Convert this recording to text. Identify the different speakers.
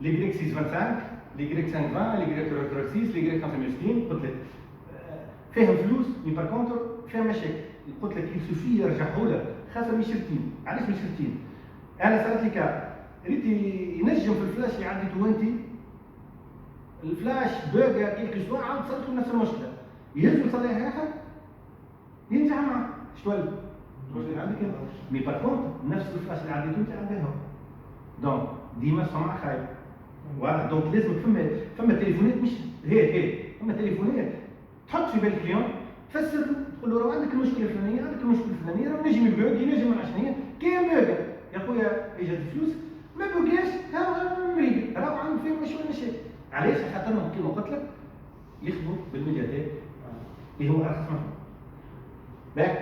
Speaker 1: لي غريك 625 لي غريك 520 لي غريك 6 لي غريك 65 قلت لك فيهم فلوس مي بار كونتر فيها مشاكل. قلت لك يسوفي يرجعوا لك خاصه مش شرتين. علاش مش شرتين؟ انا صارت لي كا ريت ينجم في الفلاش اللي عديته انت الفلاش بقى كيلك شويه عاود صارت له نفس المشكله يهز يصليها اخر ينجح معاه شتولي عندك مي بار كونتر نفس الفلاش اللي عديته انت عندها دونك ديما السمعه خايبه واضح. دونك لازم فما تليفونات مش هيك فما تليفونات تحط في بال الكليون تفسر له تقول له راه عندك المشكله الفلانيه عندك المشكله الفلانيه راه نجم يبوك ينجم ما شنو هي كاين بوكا يا خويا اجا الفلوس ما بوكاش ها مريض راه عنده فيه شويه مشاكل. علاش؟ خاطرهم كيما قلت لك يخدموا بالميدياتيك اللي هو ارخص منهم.